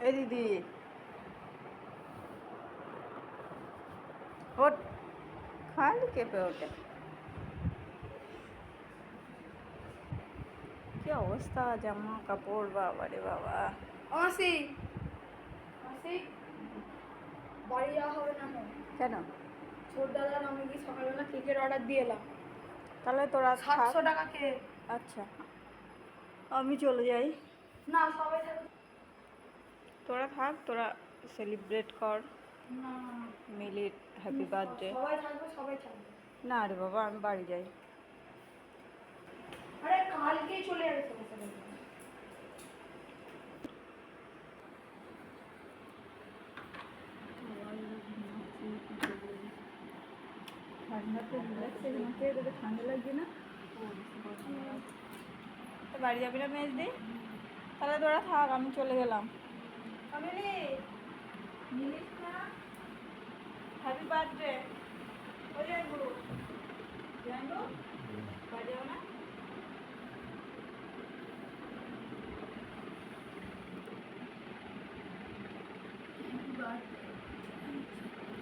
এই দিদি ওঠ, খালি কেঁপে ওঠে। কি অবস্থা, জামা কাপড়, বাবা রে বাবা। মাসি মাসি বাড়ি যাওয়া হবে না কেন? ছোট দাদার আমি কি সকালবেলা কেকের অর্ডার দিয়ে এলাম, তাহলে তোরা 700 টাকা কেক। আচ্ছা, আমি চলে যাই। না সবাই যাবে। তোরা থাক, তোরা সেলিব্রেট কর না মিলির হ্যাপি বার্থডে। সবাই থাকবে, সবাই থাকবে। না রে বাবা, আমি বাড়ি যাই। আরে কালকেই চলে যাবে তো। ঠান্ডা লাগছে না? বাড়ি যাবি না মেজদি? তাহলে তোরা থাক, আমি চলে গেলাম। Happy birthday. বাড়ি যাবো না?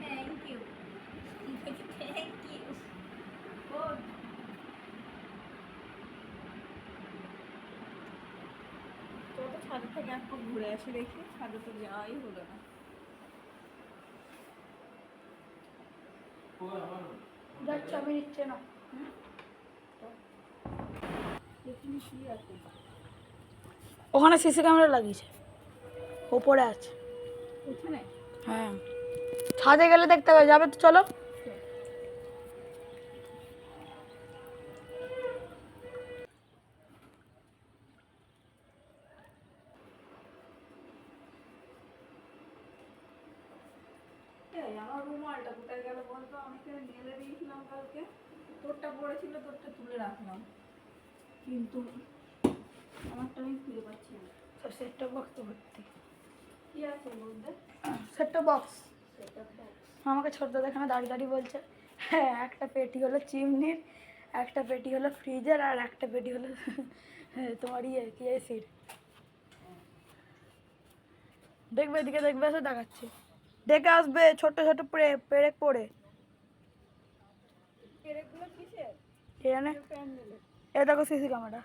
Thank you thank you. তো ছাদের থেকে একটু ঘুরে আসি, দেখি ছাদে তো যাওয়াই হলো না। যাচ্ছে, আমি নিচ্ছে না। ওখানে সিসি ক্যামেরা লাগিয়েছে, ওপরে আছে। ওখানে? হ্যাঁ, ছাদে গেলে দেখতে পাবে। যাবে তো চলো। আমার রুমালটা কোথায় গেল বলতো? আমি তো মেলে দিয়েছিলাম কালকে। তোরটা পড়েছিল, তোরটা তুলে রাখলাম, কিন্তু আমারটা আমি খুঁজে পাচ্ছি না। সেটটা বক্স তো ভর্তি। কি আছে বলতে? সেটটা বক্স। আমাকে ছোট দাদা এখানে দাঁড়িয়ে দাঁড়িয়ে বলছে, হ্যাঁ একটা পেটি হলো চিমনির, একটা পেটি হলো ফ্রিজের, আর একটা পেটি হলো তোমার কি এসির। দেখবে এদিকে, দেখবে এসে দেখাচ্ছে। দেখে আসবে ছোট ছোট পেরেক পড়ে। পেরেকগুলো কিসের? এখানে এ দেখো সিসি ক্যামেরা।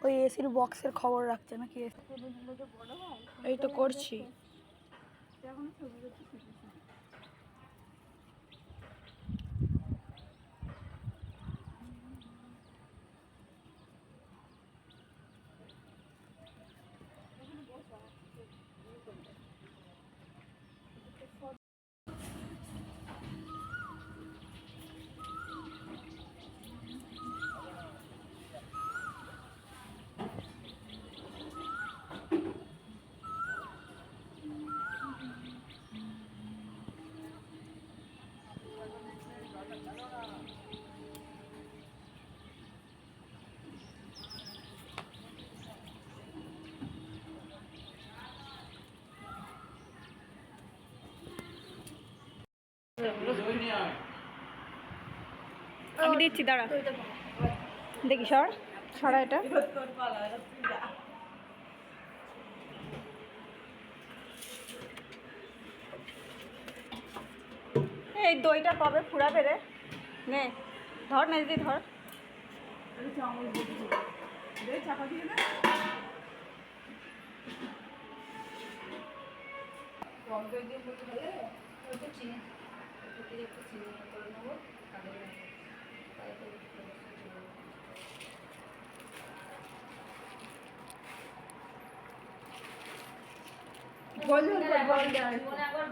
ওই এসির বক্সের খবর রাখছে নাকি? এই তো করছি। আমি দিচ্ছি, দাঁড়া দেখি। সরা এটা। এই দইটা কবে ফুরাবে রে? নে ধর, নেজদি ধর। চাপা দিয়ে দে। টক দই দিয়ে বলতে ভালো লাগে। চিনি একটু চিনি করে নেবো।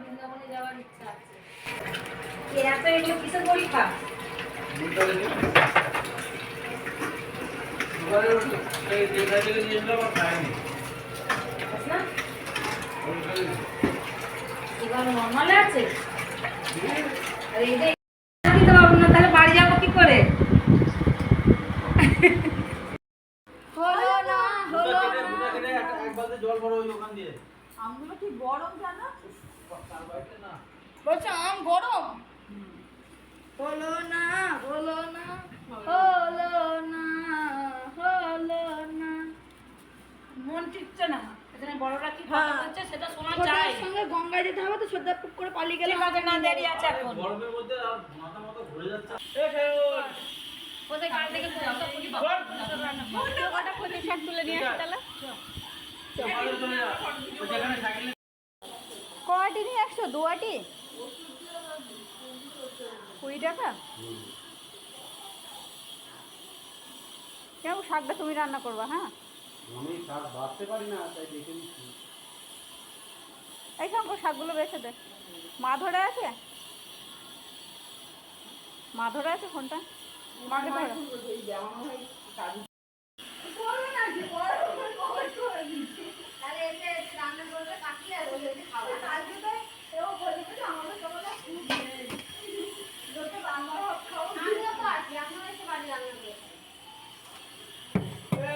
বৃন্দাবনে যাওয়ার ইচ্ছা আছে। এরা তো এগুলো কিসের পরীক্ষা? নর্মালে আছে। আর এই যে দিতে পারবো না, তাহলে বাড়ি যাবো কি করে? আমগুলো কি গরম জানো? বলছে আম গরম হলো না হলো না হলো না হলো না মন টিকছে না। এখানে বড়রা কি কথা বলছে সেটা শোনা যায়। ছোটদের সঙ্গে গঙ্গায় যেতে হবে তো ছোটদের পুক করে পালিয়ে গেলে ঠিক আছে, না দেরি আছে এখন। গরমের মধ্যে আর মাথা মাথা ঘুরে যাচ্ছে। কোথায় কাল থেকে কটা পঁচিশ শাক তুলে নিয়ে আসি তাহলে। সকালে চলে যা। ওই যেখানে সাইকেল কয়টি নিয়ে একশো দুয়াটি 20 টাকা। কেন শাকটা তুমি রান্না করবা? হ্যাঁ, আমি শাক বাঁচতে পারি না তাই দেখে নিচ্ছি। এই সঙ্গে শাকগুলো বেছে দে। মা ধরে আছে, মা ধরে আছে ফোনটা, মাকে ধরে।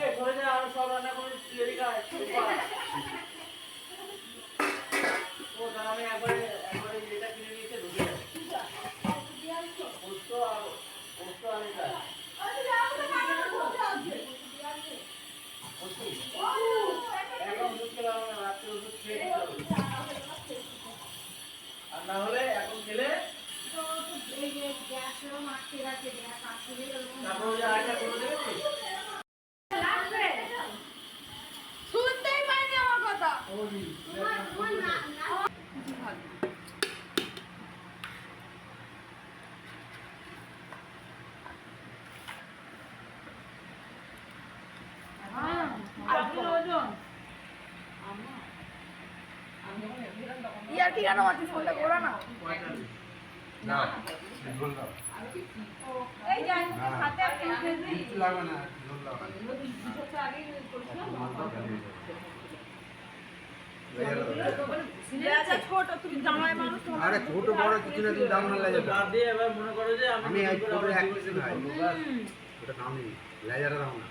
এই ঘরে যা, আমি সব রান্না করে তৈরি খাই। ও তার আমি একবারে এটা কিনে নিয়েছে ঢুকে যাবে। পোস্ত আর এটা। এখন দুধ খেলে হবে না, রাত্রে ওষুধ খেয়ে নিতে হবে। আর না হলে এখন খেলে তারপর ওই যে আরেকটা করে দেবে তো? শুনতেই পাইনি আমার কথা। ইয়ার কি কেন মারছিস ফোনটা করা না। না, ঝোল দাও। এই জানি হাতে আর কি কিছু লাগবে না, ঝোল দাও। ছোট তুমি জামাই মানুষ। আরে ছোট বড় কিছু না, তুমি দাম না লেজা বাদ দিয়ে এবার মনে করো যে আমি এক ছোট এক পিস খাই ওটা দাম নেই, লেজাটা দাম না।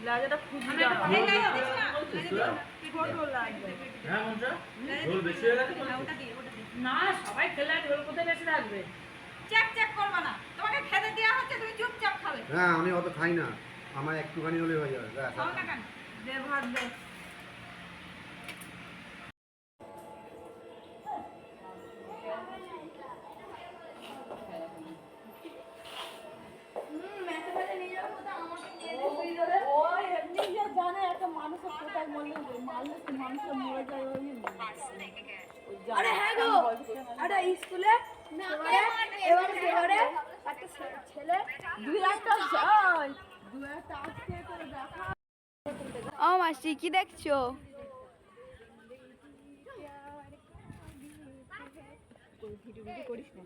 লাজাটা খুঁজি হ্যাঁ মনসা, ঝোল বেশি হয়ে গেছে তো? না, সবাই খেলে ঝোল কোথায় বেশি থাকবে। চেক চেক করবা না, তোমাকে খেতে দেওয়া হচ্ছে, তুমি চুপচাপ খাবে। হ্যাঁ আমি অত খাই না, আমার একটুখানি হলে হয়ে যাবে ব্যাস। খাও না কেন? দে ভাত দে। আরে হ্যাঁ গো, আরে স্কুলে এবারে এবারে একটা ছেলে 2 লাখ টাকা চাই, 2 লাখ টাকা করে দেখা। ও মাসি কি দেখছো? ভিডিও করিস না।